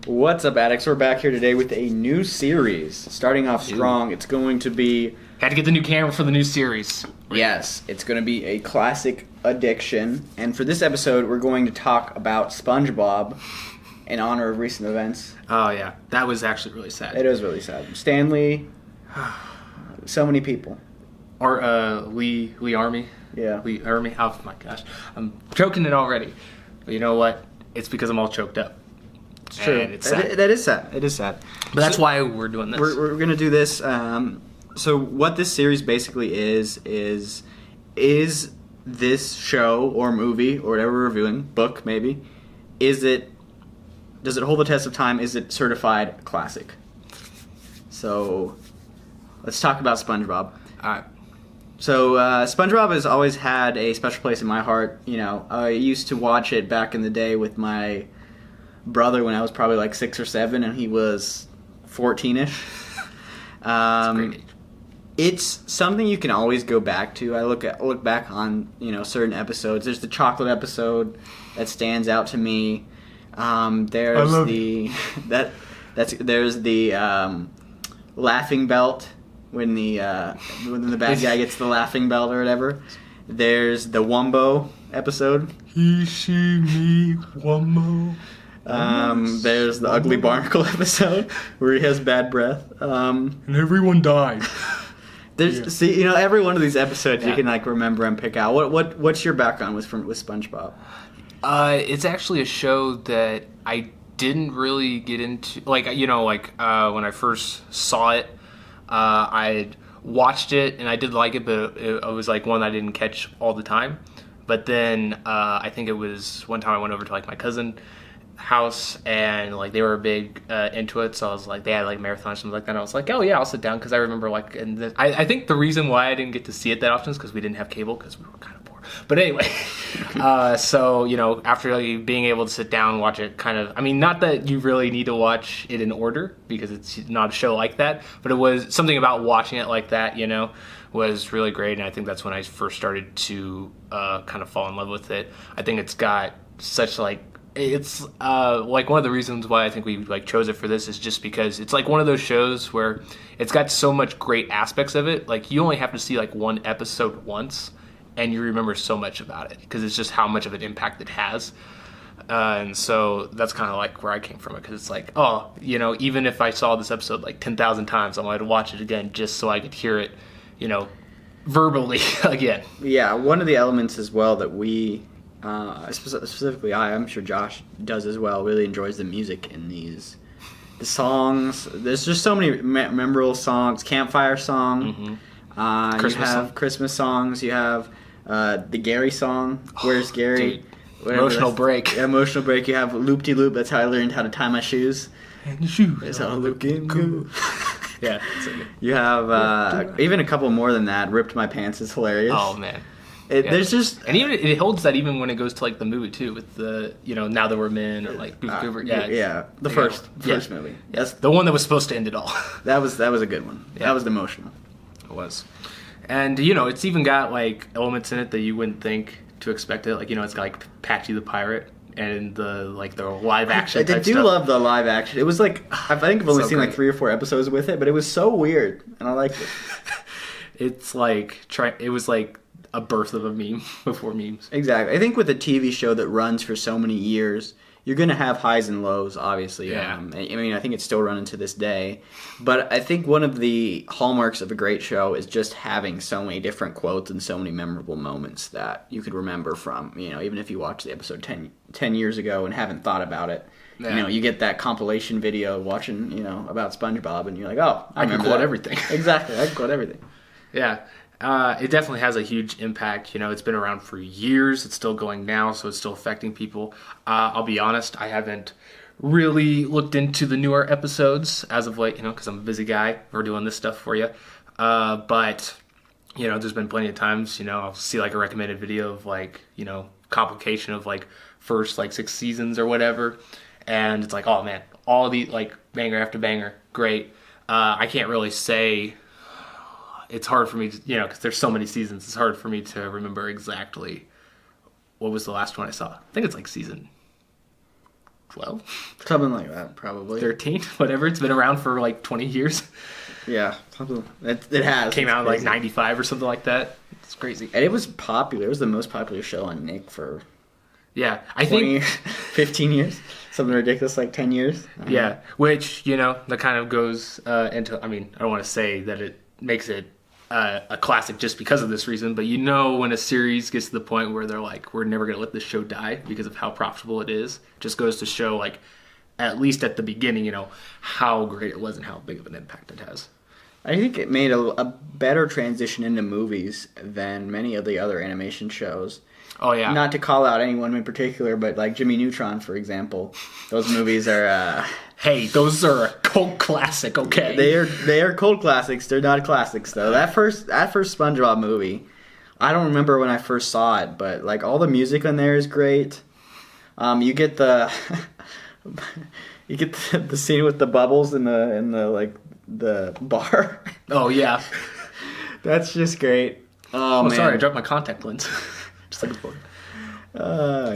What's up, Addicts? We're back here today with a new series. Starting off strong, it's going to be... Had to get the new camera for the new series. Yes, it's going to be a classic addiction. And for this episode, we're going to talk about Spongebob in honor of recent events. Oh, yeah. That was actually really sad. It was really sad. Stanley, so many people. Or Lee Army. Yeah. Lee Army. Oh, my gosh. I'm choking it already. But you know what? It's because I'm all choked up. It's true. And it's sad. That is sad. It is sad. But that's why we're doing this. We're going to do this. So what this series basically is this show or movie or whatever we're reviewing, book maybe, does it hold the test of time? Is it certified classic? So let's talk about SpongeBob. All right. So SpongeBob has always had a special place in my heart. You know, I used to watch it back in the day with my brother when I was probably like 6 or 7 and he was 14-ish. That's a great age. It's something you can always go back to. I look back on certain episodes. There's the chocolate episode that stands out to me. There's the laughing belt when the bad guy gets the laughing belt or whatever. There's the Wumbo episode. He see me Wumbo. There's the Ugly Barnacle episode where he has bad breath. And everyone died. See, every one of these episodes you can remember and pick out. What's your background with SpongeBob? It's actually a show that I didn't really get into. When I first saw it, I watched it and I did like it, but it was like one I didn't catch all the time. But then I think it was one time I went over to my cousin house and they were big into it, so I was they had marathons and something like that, and I was like, oh yeah, I'll sit down, because I remember I think the reason why I didn't get to see it that often is because we didn't have cable, because we were kind of poor. But anyway, so after being able to sit down and watch it, not that you really need to watch it in order because it's not a show like that, but it was something about watching it like that was really great, and I think that's when I first started to kind of fall in love with it. I think it's got such it's one of the reasons why I think we chose it for this is just because it's one of those shows where it's got so much great aspects of it. You only have to see one episode once and you remember so much about it because it's just how much of an impact it has. And so that's kind of where I came from it, because it's even if I saw this episode 10,000 times, I might watch it again just so I could hear it, verbally again. Yeah, one of the elements as well that we specifically I'm sure Josh does as well, really enjoys the music in the songs. There's just so many memorable songs. Campfire song. Mm-hmm. Christmas you have song. Christmas songs. You have the Gary song. Where's Gary? Dude, emotional break. Yeah, emotional break. You have Loop De Loop. That's how I learned how to tie my shoes. And the shoes. That's how I'm looking good. Yeah. That's okay. You have even a couple more than that. Ripped My Pants is hilarious. Oh man. There's just, and even it holds that even when it goes to the movie too, with the Now That We're Men or Goober. The first movie. Yes, the one that was supposed to end it all. That was a good one. Yeah. That was emotional. It was, and it's even got elements in it that you wouldn't think to expect it. It's got Patchy the Pirate and the live action. I do love the live action. It was I think I've only seen 3 or 4 episodes with it, but it was so weird and I liked it. It's it was a birth of a meme before memes. Exactly. I think with a TV show that runs for so many years, you're going to have highs and lows, obviously. Yeah. I think it's still running to this day. But I think one of the hallmarks of a great show is just having so many different quotes and so many memorable moments that you could remember from, even if you watched the episode 10 years ago and haven't thought about it. Yeah. You get that compilation video watching, about SpongeBob, and you're like, oh, I can quote everything. Exactly. I can quote everything. Yeah. It definitely has a huge impact. It's been around for years. It's still going now, so it's still affecting people. I'll be honest, I haven't really looked into the newer episodes as of late, because I'm a busy guy. We're doing this stuff for you. But, there's been plenty of times, I'll see a recommended video of complication of first 6 seasons or whatever. And it's oh man, all the banger after banger, great. I can't really say... It's hard for me to, because there's so many seasons, it's hard for me to remember exactly what was the last one I saw. I think it's season 12, something like that, probably 13, whatever. It's been around for like 20 years. Yeah, something. It has. Came out in like 95 or something like that. It's crazy. And it was popular. It was the most popular show on Nick for yeah, I 20 think years, 15 years, something ridiculous like 10 years. Yeah, which that kind of goes into. I mean, I don't want to say that it makes it a classic just because of this reason, but when a series gets to the point where they're like, we're never going to let this show die because of how profitable it is, just goes to show, like, at least at the beginning, how great it was and how big of an impact it has. I think it made a better transition into movies than many of the other animation shows. Oh, yeah. Not to call out anyone in particular, but like Jimmy Neutron, for example. Those movies are... Hey, those are a cult classic, okay? They are cult classics. They're not classics, though. That first SpongeBob movie, I don't remember when I first saw it, but like all the music on there is great. You get the... you get the scene with the bubbles in the bar. Oh, yeah. That's just great. Oh, man. Sorry, I dropped my contact lens. Just like before.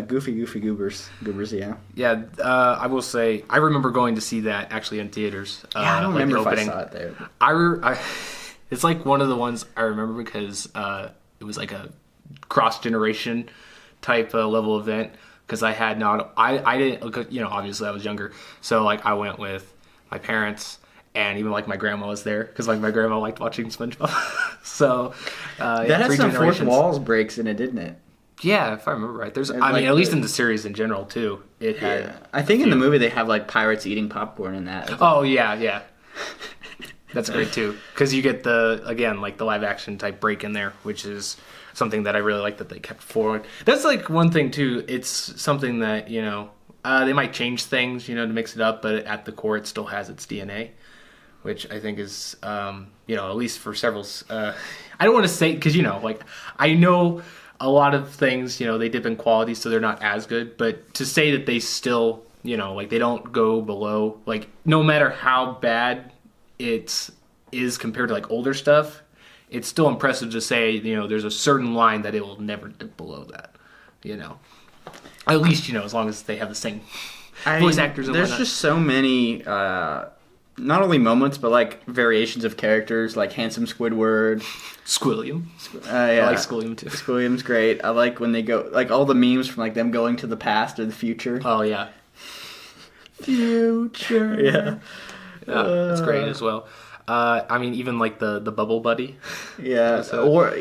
Goofy goobers, yeah. Yeah, I will say, I remember going to see that actually in theaters. I don't remember if opening. I saw it there. It's like one of the ones I remember because it was like a cross-generation type level event. Because I didn't, obviously I was younger. So, like, I went with my parents, and even, like, my grandma was there. Because, like, my grandma liked watching SpongeBob. So, that had some fourth walls breaks in it, didn't it? Yeah, if I remember right. At least in the series in general, too. It had. Yeah. I think in the movie they have, like, pirates eating popcorn in that. Oh, yeah. That's great, too. Because you get the live action type break in there, which is something that I really like that they kept forward. That's like one thing too. It's something that they might change things to mix it up, but at the core it still has its DNA, which I think is at least for several. I don't want to say because I know a lot of things they dip in quality so they're not as good, but to say that they still they don't go below, like, no matter how bad it is compared to like older stuff. It's still impressive to say, there's a certain line that it will never dip below that, At least, as long as they have the same voice actors and there's whatnot. just so many, not only moments, but, like, variations of characters, like Handsome Squidward. Squilliam. Yeah. I like Squilliam, too. Squilliam's great. I like when they go, like, all the memes from, like, them going to the past or the future. Oh, yeah. Future. Yeah. That's great as well. Even like the Bubble Buddy. Yeah, or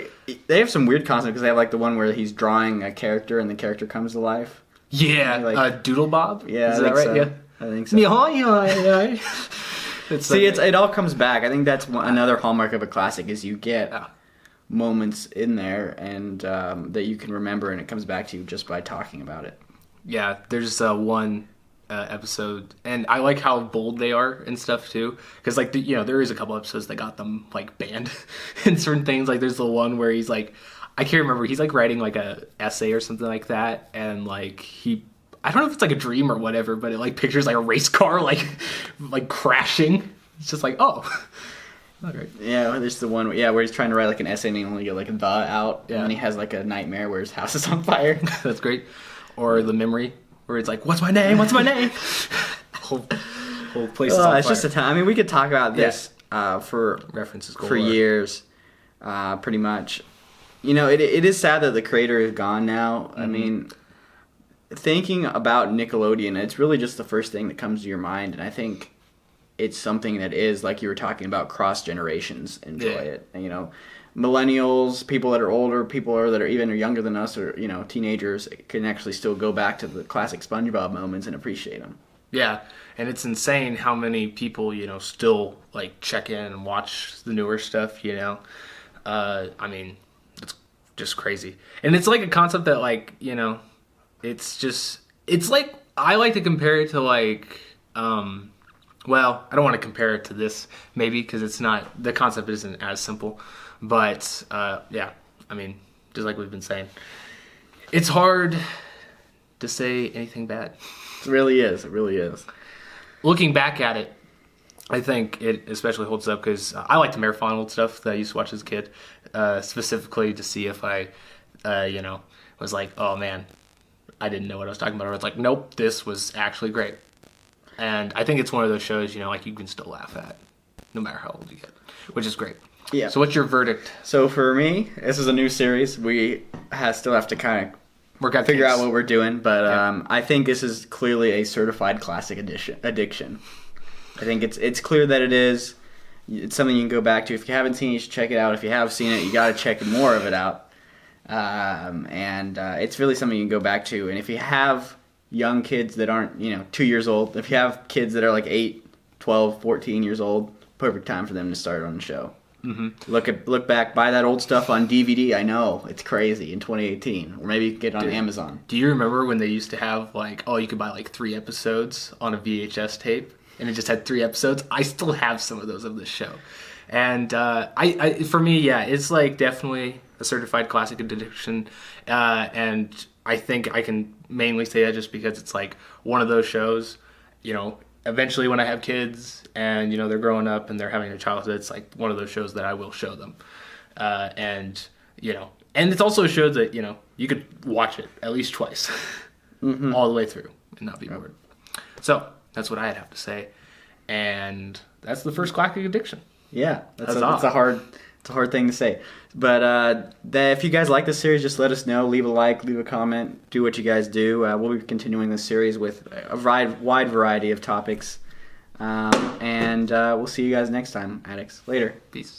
they have some weird concept because they have like the one where he's drawing a character and the character comes to life. Yeah, like Doodle Bob. Yeah, is that right? So. Yeah, I think so. It all comes back. I think that's another hallmark of a classic is you get moments in there and that you can remember, and it comes back to you just by talking about it. Yeah, there's one episode, and I like how bold they are and stuff too, because like there is a couple episodes that got them like banned in certain things. Like there's the one where he's like, I can't remember, he's like writing like a essay or something like that, and like I don't know if it's like a dream or whatever, but it like pictures like a race car like crashing. It's just like, oh. Okay. Yeah, there's the one where he's trying to write like an essay and he only get like a the out, and then he has like a nightmare where his house is on fire. That's great. Or The Memory, where it's like, what's my name? whole place is on fire. It's just a time. I mean, we could talk about this for references for years, pretty much. It is sad that the creator is gone now. Mm-hmm. I mean, thinking about Nickelodeon, it's really just the first thing that comes to your mind, and I think it's something that is, like you were talking about, cross generations enjoy it. And, millennials, people that are older, people that are even younger than us, or teenagers can actually still go back to the classic SpongeBob moments and appreciate them. Yeah, and it's insane how many people still like check in and watch the newer stuff. I mean, it's just crazy, and it's like a concept that like it's like I like to compare it to like well, I don't want to compare it to this maybe because it's not, the concept isn't as simple. But, yeah, I mean, just like we've been saying, it's hard to say anything bad. It really is. It really is. Looking back at it, I think it especially holds up because I like to marathon old stuff that I used to watch as a kid, specifically to see if I, was like, oh man, I didn't know what I was talking about. I was like, nope, this was actually great. And I think it's one of those shows, like you can still laugh at, no matter how old you get, which is great. Yeah. So what's your verdict? So for me, this is a new series. We still have to kind of figure out what we're doing, but I think this is clearly a certified classic addiction. I think it's clear that it is. It's something you can go back to. If you haven't seen it, you should check it out. If you have seen it, you got to check more of it out. It's really something you can go back to. And if you have young kids that aren't, 2 years old, if you have kids that are like 8, 12, 14 years old, perfect time for them to start on the show. Mm-hmm. Look back, buy that old stuff on DVD. I know it's crazy in 2018, or maybe get it on Amazon. Do you remember when they used to have you could buy 3 episodes on a VHS tape, and it just had 3 episodes? I still have some of those of this show, and for me, yeah, it's definitely a certified classic addiction, and I think I can mainly say that just because it's one of those shows, eventually when I have kids and they're growing up and they're having a childhood, it's one of those shows that I will show them, and it's also a show that you could watch it at least twice, mm-hmm. all the way through and not be bored. So that's what I'd have to say, and that's the first classic addiction. Yeah, that's a hard thing to say, but if you guys like this series, just let us know. Leave a like, leave a comment, do what you guys do. We'll be continuing this series with a wide variety of topics, and we'll see you guys next time, Addicts. Later. Peace.